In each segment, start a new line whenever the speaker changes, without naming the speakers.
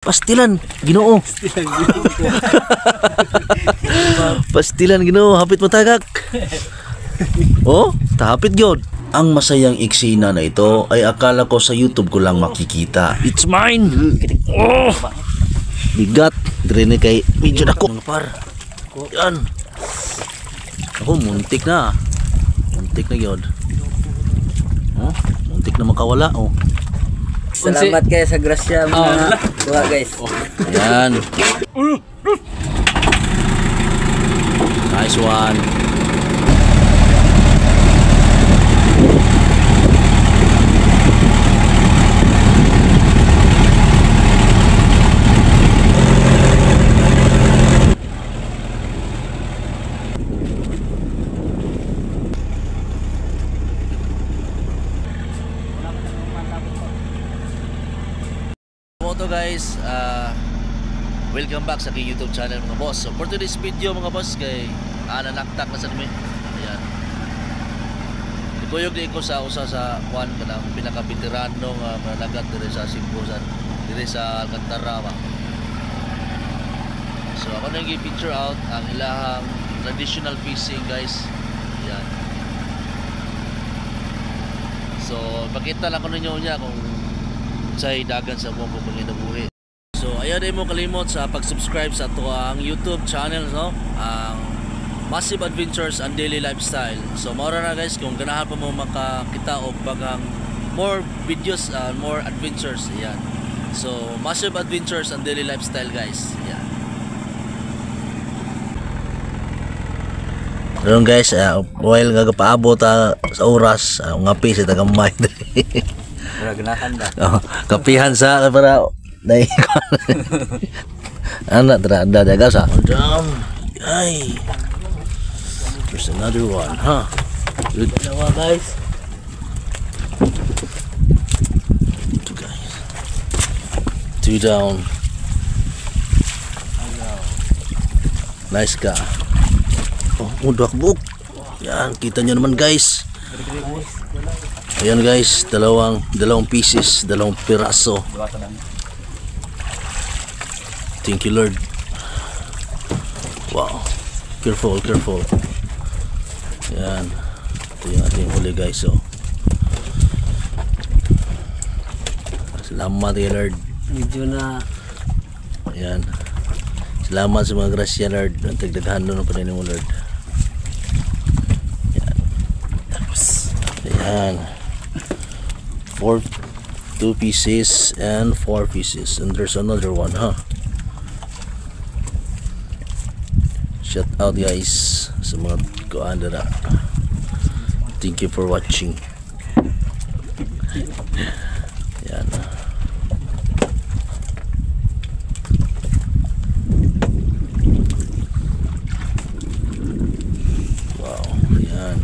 Pastilan, Ginoo. Pastilan, Ginoo, hapit matagak. Oh, tahapit gyud. Ang masayang eksena na ito ay akala ko sa YouTube ko lang makikita. It's mine. Oh, bigat. Dire kay medyo dako par. Yan. Ako muntik na. Muntik na gyud. Oh, muntik na makawala oh.
Salamat kayo sa grasya mga tuwa guys.
Ayan. Nice one. So guys, welcome back sa aking YouTube channel mga boss. So for today's video mga boss, kay nanaktak na sa nami. Ayan. Ikuyog din ko sa usa sa kwan kanang pinaka-veteranong mananagat dire sa Simbosan, dire sa Alcantara. So ako nang i-picture out ang ilahang traditional fishing guys. Ayan. So pakita lang ko ninyo niya kung sa dagan sa buong bukong inabuhi. So ayaw din mo kalimot sa pag-subscribe sa ito ang YouTube channel, no? Ang Massive Adventures and Daily Lifestyle. So maura na guys, kung ganahan pa mo makakita o bagang more videos, more adventures. Ayan. So Massive Adventures and Daily Lifestyle guys. Ayan. Ngayon guys, while gagapaabot sa oras, ngapi sa tagamay.
Oh,
kapihan sa para dai anak terada jaga sa jam ay there's another one good
guys.
Two down. Nice ka. Oh, mudah buk. Yan, kita nyo naman guys. Ayan guys, dalawang pieces, dalawang piraso. Thank you Lord. Wow. Careful. Ayan. Ito yung ating huli guys. So, salamat ya Lord.
Medyo na.
Ayan. Salamat sa mga grasya Lord. Nagdagdagan doon ang paninin mo Lord. Ayan. 2 pieces and 4 pieces, and there's another one, Shout out guys sa mga kuandara. Thank you for watching. Yan. Wow, yan.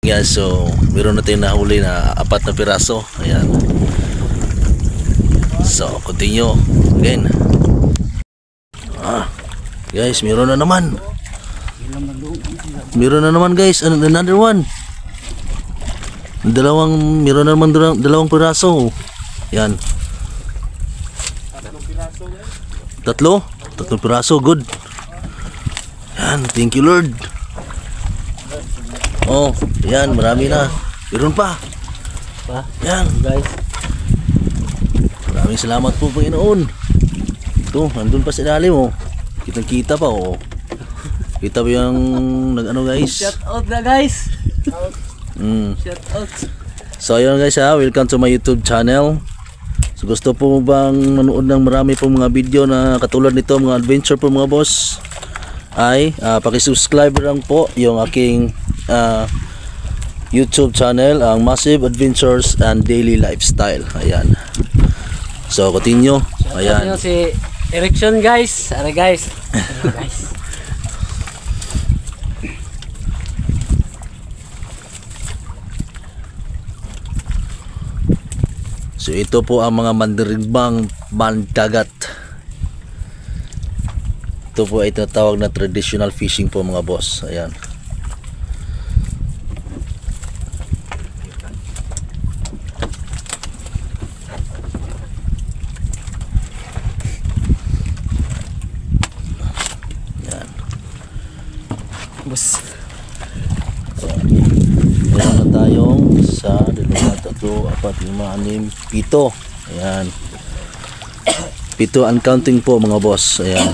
Yeah, so meron na tayong nahuli na 4 na piraso. Ayan. So continue again. Guys, meron na naman guys, another one. Meron na naman dalawang piraso. Ayan. Tatlong piraso, good. Yan, thank you Lord. Oh, yan, marami na. Meron pa. Yan
Guys.
Maraming salamat po Panginoon. Ito, nandun pa sa ilalim oh. Kitang-kita pa oh. Kita ba yung nag-ano guys?
Shout out na guys. Shout out.
So ayun guys welcome to my YouTube channel. So gusto po bang manood ng marami pong mga video na katulad nito, mga adventure po mga boss, ay paki-subscribe lang po yung aking YouTube channel, ang Massive Adventures and Daily Lifestyle. Ayan. So continue. Ayan.
Si Erickson guys. Are guys. Guys.
So ito po ang mga mandirigbang mandagat. Ito po ay tinatawag na traditional fishing po mga boss. Ayan. 4, 5, 6, 7, 8. Ayan. 7 and counting po mga boss. Ayan.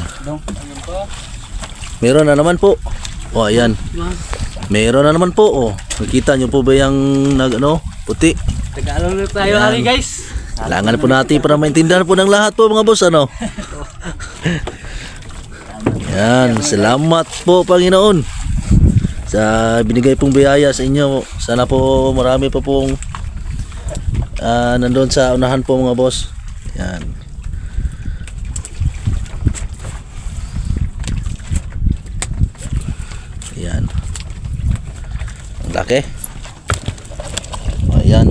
Meron na naman po. O ayan. Meron na naman po. O, nakita nyo po ba yung puti?
Tagalog na tayo hari guys.
Kailangan po natin para maintindihan po ng lahat po mga boss. Yan. Salamat po Panginoon sa binigay pong biyaya sa inyo. Sana po marami pa pong nandun sa unahan po mga boss. Yan. Yan. Ang laki. Ayan.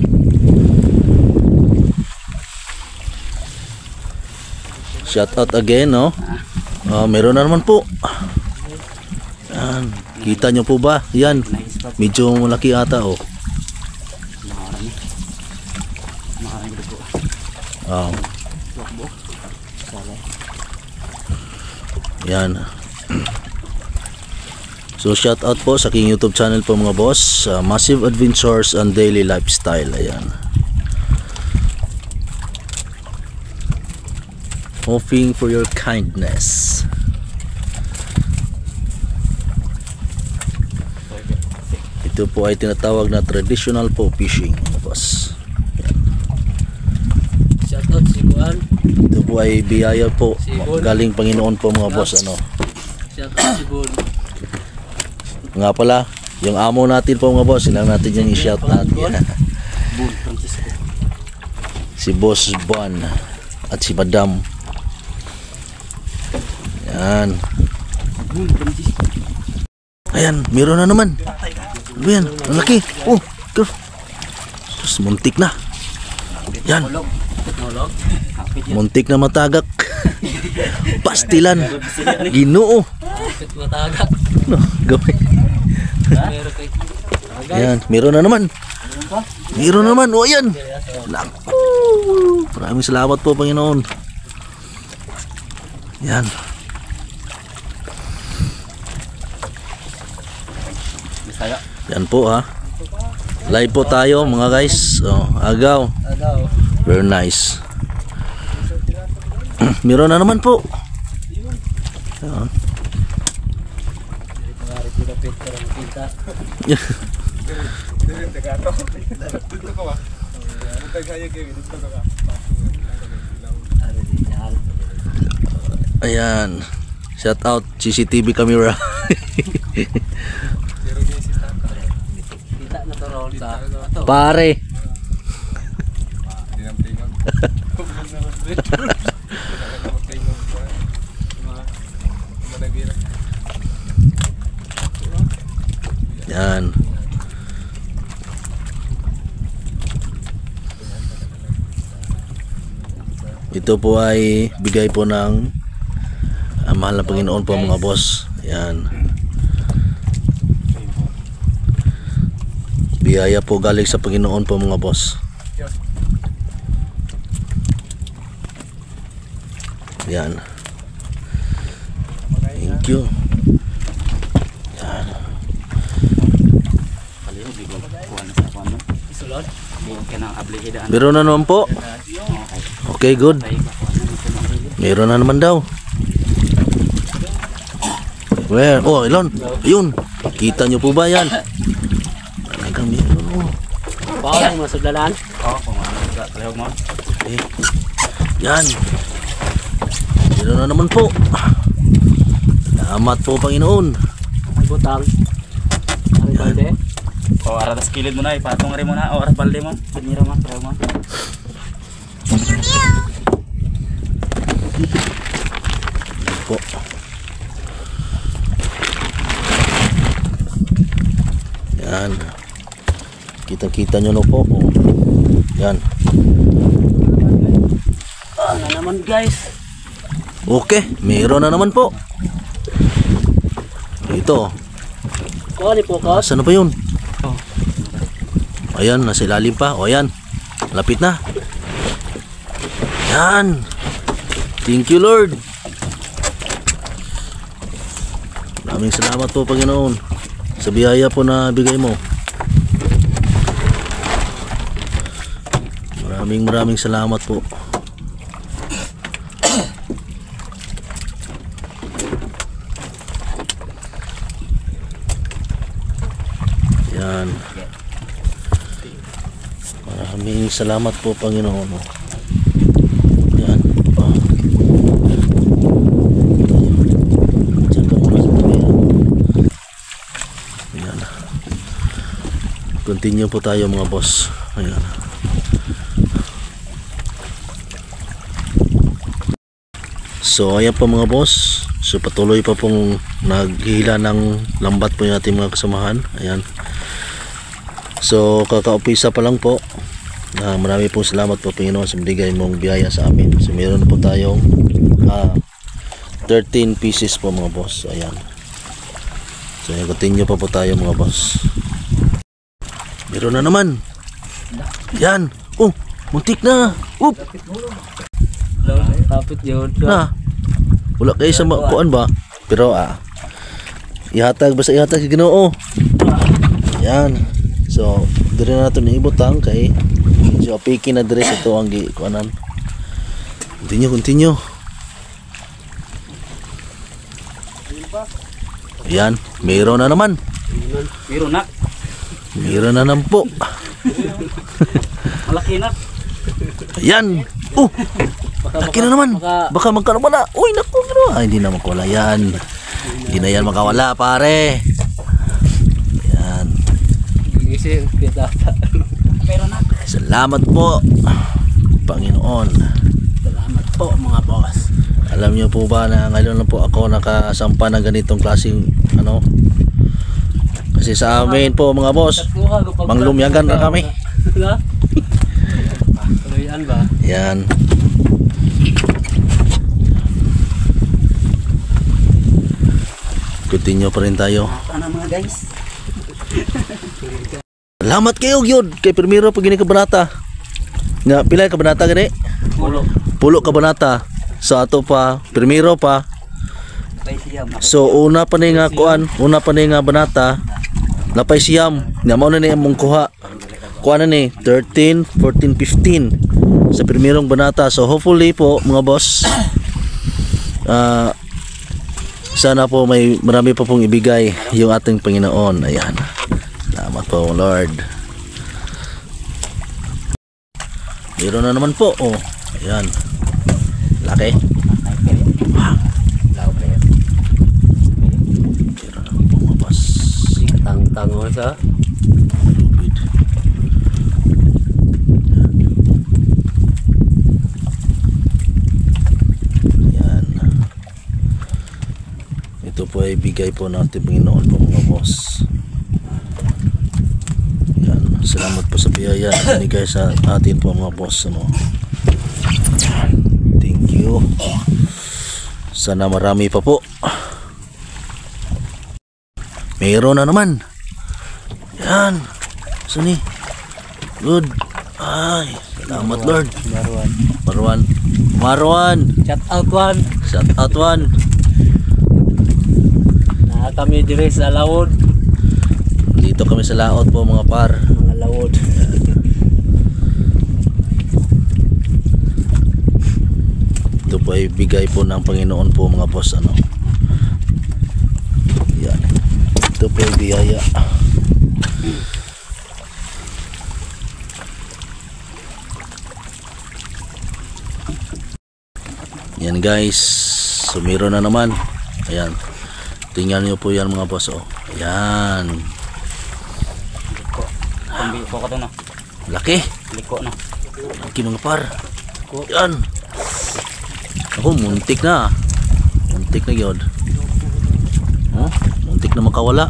Shout out again, no? Meron na naman po. Yan. Kita nyo po ba? Yan. Medyo malaki ata, oh. Yan. So shout out po sa aking YouTube channel po mga boss, Massive Adventures and Daily Lifestyle. Ayan. Hoping for your kindness. Ito po ay tinatawag na traditional po fishing mga boss. Ayan.
Shout out si Juan.
Ito po ay biyaya po galing Panginoon po mga boss.
Shout out si Juan.
Nga pala, yung amo natin po mga boss, silang natin yung i-shout natin. Si Boss Bon at si Madam. Yan. Ayan, meron na naman. Ayan, ang laki. Oh, terus muntik na. Yan. Muntik na matagak. Pastilan. Ginoo.
Matagak.
No, gawin. Ayan, meron na naman. Meron na naman. O, ayan. Maraming salamat po, Panginoon. Yan. Yan po, ha. Live po tayo, mga guys. Agaw. Very nice. Meron na naman po. Ayan. Ayan. Shout out CCTV camera. Pare. Yan. Ito po ay bigay po ng mahal na Panginoon po mga boss. Yan. Biyaya po galing sa Panginoon po mga boss. Yan. Thank you. Meron na naman po. Okay, good. Meron na naman daw. Where? Oh, Elon. Ayun. Kita nyo po ba yan? Talagang meron.
Parang masuglalan.
Okay. Yan. Meron na naman po. Salamat po, Panginoon.
Butang.
Yan.
O aras kilid mo na, ipatong rin mo na. O aras balde mo. Pinira mo, trayo mo.
Po. Yan. Kita-kita nyo na po. Oh. Yan.
Na naman guys.
Okay, meron na naman po. Ito.
Kuha ni Pocos.
Saan na ba yun? Ayan, nasa ilalim pa. O ayan, lapit na. Yan. Thank you, Lord. Maraming salamat po, Panginoon, sa biyaya po na bigay mo. Maraming salamat po. Yan. Maraming salamat po, Panginoon. Yan. Diyan ka muna sa tabi. Yan. Continue po tayo mga boss. Ayan. So ayan po mga boss. So patuloy pa pong naghihila ng lambat po yung ating mga kasamahan. Ayan. So kaka-umpisa pa lang po. Marami pong salamat po, Panginoon, sa binigay mong biyaya sa amin. So meron na po tayong 13 pieces po mga boss. Ayan. So continue pa po tayo mga boss. Meron na naman. Yan. Oh, muntik na. Oop.
Tapit yun.
Na. Wala kayo sa kuan ba? Pero ihatag basta ihatag sa Ginoo. Yan. So, dire na nato ni ibutang kay so apiki na dire sa to ang kuanan. Continue. Yan, meron na naman.
Meron na.
Meron na naman po.
Malaki na.
Ayan. Oh. Laki na naman. Baka magkawala. Uy, naku, hindi na makawala yan. Hindi na yan makawala, pare. Ayan.
Meron na.
Salamat po, Panginoon.
Salamat po mga boss.
Alam niyo po ba na ngayon lang po ako nakasampa ng ganitong klaseng kasi sa amin po mga boss, manglumyagan na kami.
Tuloyan ba?
Yan. Continue pa rin tayo.
Ano mga guys?
Salamat kayo gyud kay primero pag gini kabanata. Nga pila ka banata gani? Pulo ka banata. So ato pa primero pa. So una pa ni nga kuan, una pa ni nga banata. Napay siyam. Nga mao na ni among kuha. Kuan na ni 13, 14, 15 sa primerong banata. So hopefully po mga boss, sana po may marami pa pong ibigay yung ating Panginoon. Ayan. Salamat po, Lord. Meron na naman po. Oh, ayan. Laki. Meron na po mga boss.
Katang-tang mo sa
Lubid. Ayan. Ito po ay bigay po ng ating Panginoon po mga boss. Yan. Salamat po sa biyaya na binigay sa atin po mga boss. Thank you. Sana marami pa po. Meron na naman. Yan. Sani. Good. Ay. Salamat Lord. Marwan.
shout out one.
Shout out one.
Na kami dire sa Laod.
Dito kami sa laot po mga par.
Mga Laod.
Ito po ay bigay po ng Panginoon po mga boss. Yan. Ito po ay biyaya. Yan guys. So meron na naman. Ayan. Tingnan nyo po yan mga boss. Ayan.
Liko ka to na.
Laki.
Liko na.
Laki mga par. Yan. Ako muntik na. Muntik na yun. Muntik na makawala.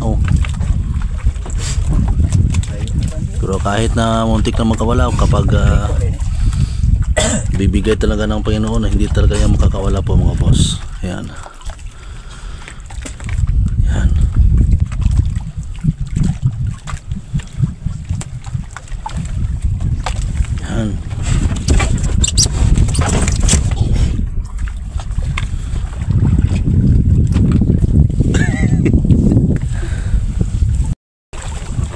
Pero kahit na muntik na makawala, kapag bibigay talaga ng Panginoon, hindi talaga yan makakawala po mga boss. Yan. Yan. Yan.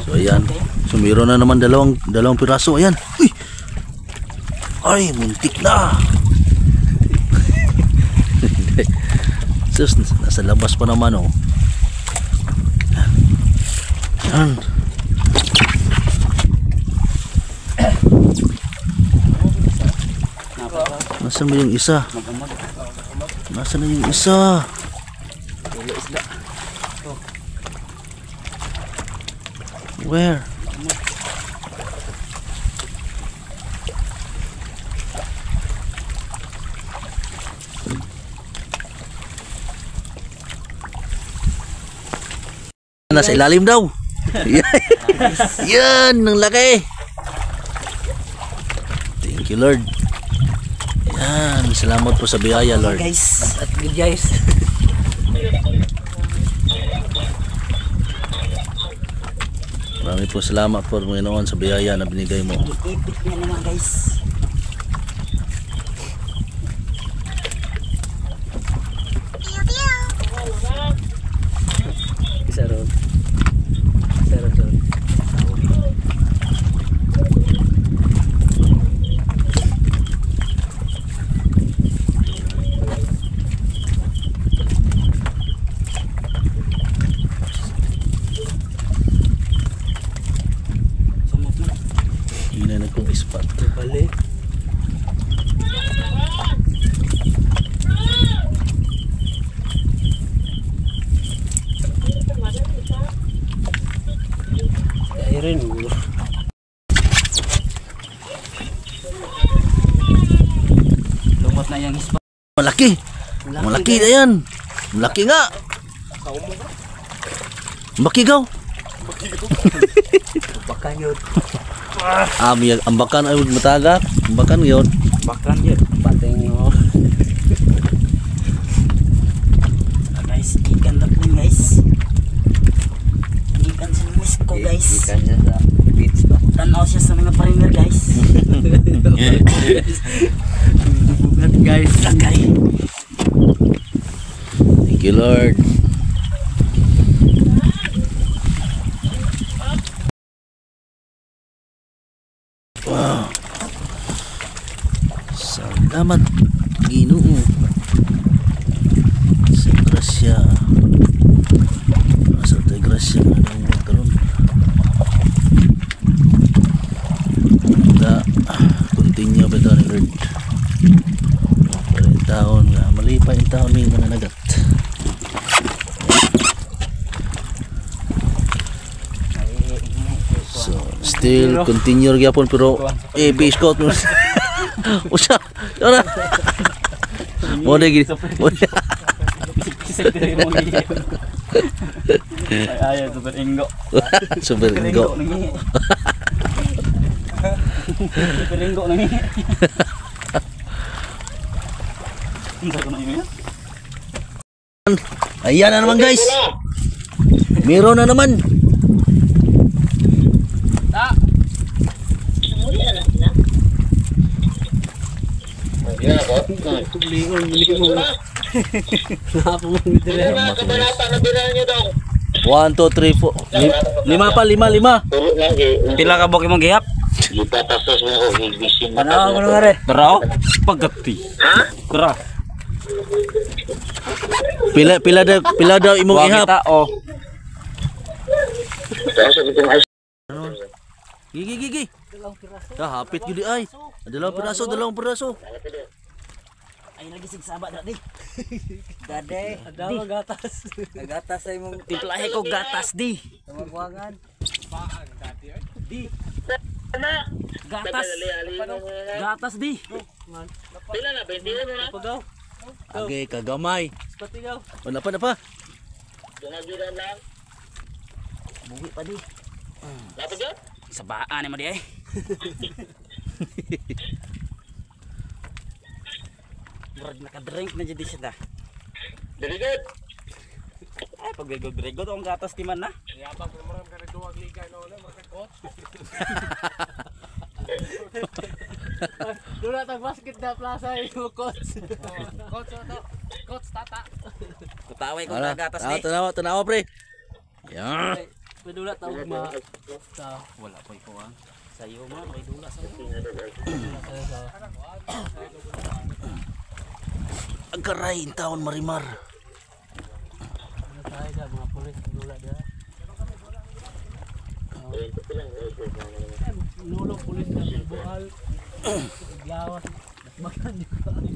So ayan. So meron na naman dalawang piraso. Ayan. Uy. Ay, muntik na. Sus, nasa labas pa naman oh. Yan. Nasaan ba yung isa? Nasaan na yung isa? Where? Nasa ilalim daw. Yan, ang laki. Thank you, Lord. Yan, salamat po sa biyaya, Lord.
Guys, at good guys.
Marami po salamat po, Panginoon, sa biyaya na binigay mo.
Ipit niya naman guys. Isa ron. Isa ron.
Yun na nagkong ispat.
Balik. Iron.
Lumot na yung ispa.
Malaki. Malaki na yan. Malaki nga. Bakigaw.
Bakan yun.
Ambakan ay matagak. Ambakan yun.
Bakan yun.
Pateng mo.
Guys, ikan daplin guys. Ikan sa miss ko guys.
Ikan niya sa beach ba?
Tanaw siya sa mga parimer guys.
Bugat guys.
Lagay.
Thank you, Lord. Wow. Salamat, Ginoo. Sa grasya. Sa tayo grasya na nangwag karon. Continue pa ito ni Lord. Para yung taon nga, mali pa yung taon may mananagat. So, still continue gyapon pero fish caught mo. Usa. Ora. Mo na gid.
Kisip din mo ni. Ay, super ingo.
Super go.
Super ingo nang.
Ayan na naman guys. Meron na naman. One, two, three, four. Lima pa, lima.
Pila ka bok imong gihap?
Ano nga rin?
Taraw? Pagati. Kura.
Pila daw imong
Wa
ihap.
kita oh.
Gigi. Hapit gyud di ay. Dalawang piraso.
Ay lagi sig saba dati.
Gade. Ada gatas. Gatas ay mong
Timplahe ko gatas di.
tumagwangan.
Di. Gatas. Gatas di.
Pila na 20 na. Pagaw.
Age kagamay.
Patigaw.
Wala pa.
Dungagiran lang.
Buhi pa di.
Dapat yun?
Sabaan mo di ay. Murag naka-drink na jadi siya.
Very good.
Ay pag drego ang gatas timan na.
Yabang naman ka rin duwag ligay na ulit, mga coach. Doon na basket na plaza yung coach. Coach tata.
Kutaway ko
Ala,
gatas di.
tanawa pre. Yan.
Dula tawag ma sa
Wala po iko ang. Sayo man, may dula sa iyo.
Agaray in taon marimar.
Ano tayo sa mga pulis dula dia. Nulo pulis na buhal. Lawas. Makan di ko.